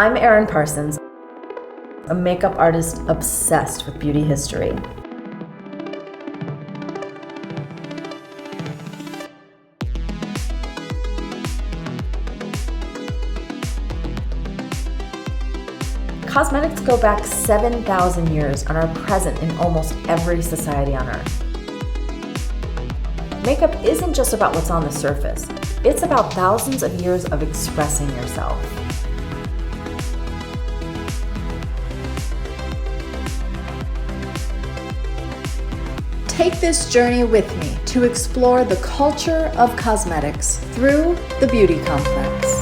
I'm Erin Parsons, a makeup artist obsessed with beauty history. Cosmetics go back 7,000 years and are present in almost every society on Earth. Makeup isn't just about what's on the surface. It's about thousands of years of expressing yourself. Take this journey with me to explore the culture of cosmetics through the Beauty Complex.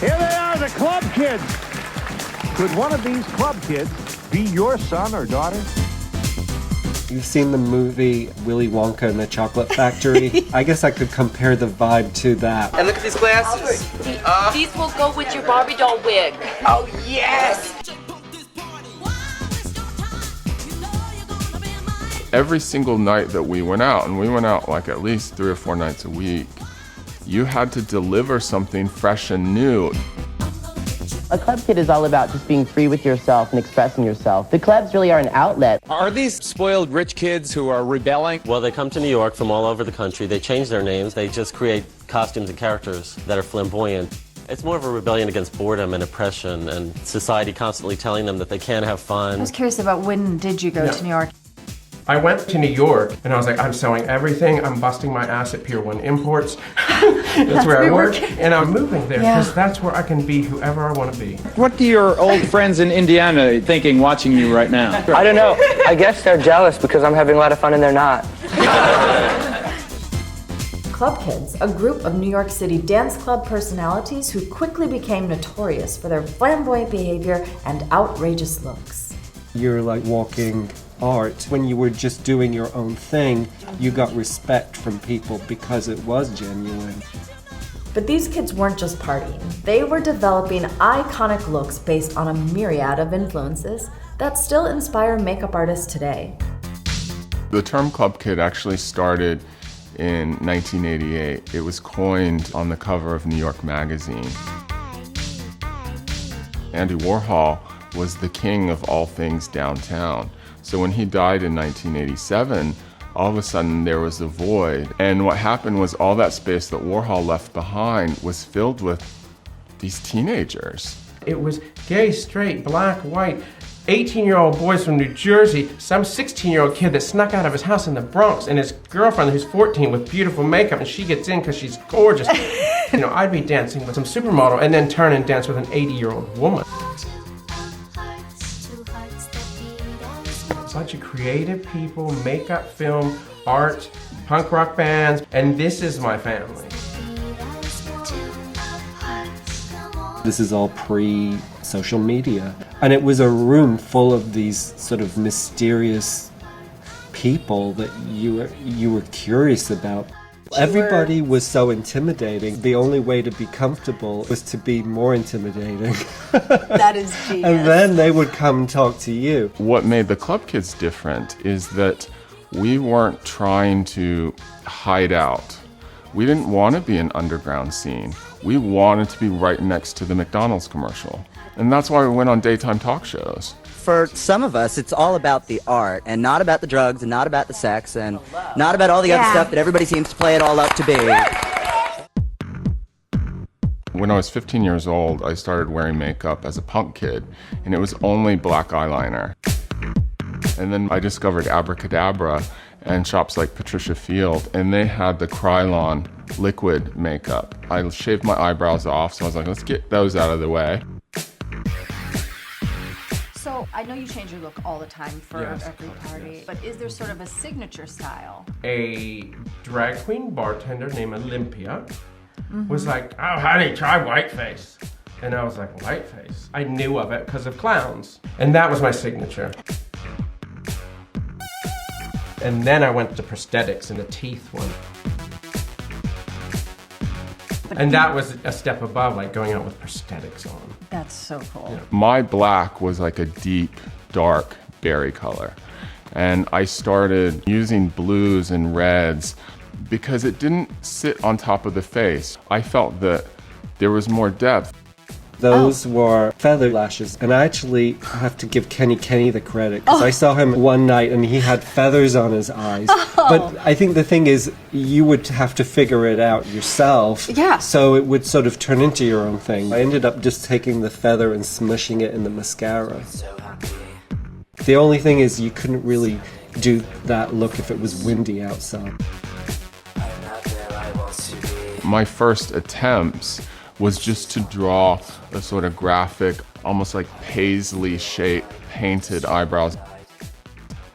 Here they are, the Club Kids. Could one of these Club Kids be your son or daughter? You've seen the movie Willy Wonka and the Chocolate Factory? I guess I could compare the vibe to that. And look at these glasses. These will go with your Barbie doll wig. Oh, yes! Every single night that we went out, and we went out like at least 3 or 4 nights a week, you had to deliver something fresh and new. A club kid is all about just being free with yourself and expressing yourself. The clubs really are an outlet. Are these spoiled rich kids who are rebelling? Well, they come to New York from all over the country. They change their names. They just create costumes and characters that are flamboyant. It's more of a rebellion against boredom and oppression and society constantly telling them that they can't have fun. I was curious about when did you go to New York? I went to New York and I was like, I'm selling everything. I'm busting my ass at Pier 1 Imports. That's where I work. And I'm moving there because that's where I can be whoever I want to be. What do your old friends in Indiana thinking watching you right now? I don't know. I guess they're jealous because I'm having a lot of fun and they're not. Club Kids, a group of New York City dance club personalities who quickly became notorious for their flamboyant behavior and outrageous looks. You're like walking art. When you were just doing your own thing, you got respect from people because it was genuine. But these kids weren't just partying. They were developing iconic looks based on a myriad of influences that still inspire makeup artists today. The term Club Kid actually started in 1988. It was coined on the cover of New York Magazine. Andy Warhol was the king of all things downtown. So when he died in 1987, all of a sudden there was a void. And what happened was all that space that Warhol left behind was filled with these teenagers. It was gay, straight, black, white, 18-year-old boys from New Jersey, some 16-year-old kid that snuck out of his house in the Bronx, and his girlfriend who's 14 with beautiful makeup, and she gets in because she's gorgeous. You know, I'd be dancing with some supermodel and then turn and dance with an 80-year-old woman. Bunch of creative people, makeup, film, art, punk rock bands, and this is my family. This is all pre-social media. And it was a room full of these sort of mysterious people that you were curious about. Everybody was so intimidating. The only way to be comfortable was to be more intimidating. That is genius. And then they would come talk to you. What made the Club Kids different is that we weren't trying to hide out. We didn't want to be an underground scene. We wanted to be right next to the McDonald's commercial. And that's why we went on daytime talk shows. For some of us, it's all about the art and not about the drugs and not about the sex and not about all the other stuff that everybody seems to play it all up to be. When I was 15 years old, I started wearing makeup as a punk kid, and it was only black eyeliner. And then I discovered Abracadabra and shops like Patricia Field, and they had the Krylon liquid makeup. I shaved my eyebrows off, so I was like, let's get those out of the way. So I know you change your look all the time for every party, but is there sort of a signature style? A drag queen bartender named Olympia was like, oh, honey, try whiteface. And I was like, whiteface? I knew of it because of clowns. And that was my signature. And then I went to prosthetics and the teeth one. And that was a step above, like going out with prosthetics on. That's so cool. Yeah. My black was like a deep, dark berry color. And I started using blues and reds because it didn't sit on top of the face. I felt that there was more depth. Those were feather lashes, and I actually have to give Kenny the credit, because I saw him one night and he had feathers on his eyes. But I think the thing is, you would have to figure it out yourself. Yeah. So it would sort of turn into your own thing. I ended up just taking the feather and smushing it in the mascara. The only thing is, you couldn't really do that look if it was windy outside. My first attempts was just to draw a sort of graphic, almost like paisley-shaped painted eyebrows.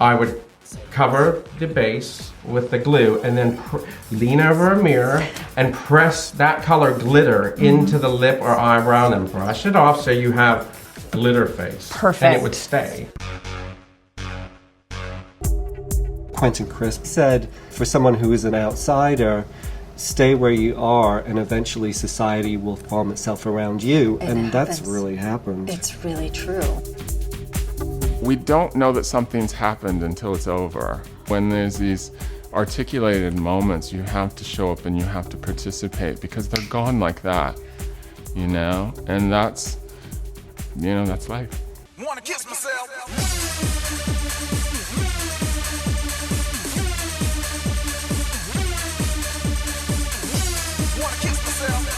I would cover the base with the glue and then lean over a mirror and press that color glitter into the lip or eyebrow and then brush it off so you have glitter face. Perfect. And it would stay. Quentin Crisp said, for someone who is an outsider, stay where you are and eventually society will form itself around you. And that's really happened. It's really true. We don't know that something's happened until it's over. When there's these articulated moments, you have to show up and you have to participate because they're gone like that, you know? And that's, you know, that's life. Wanna kiss myself?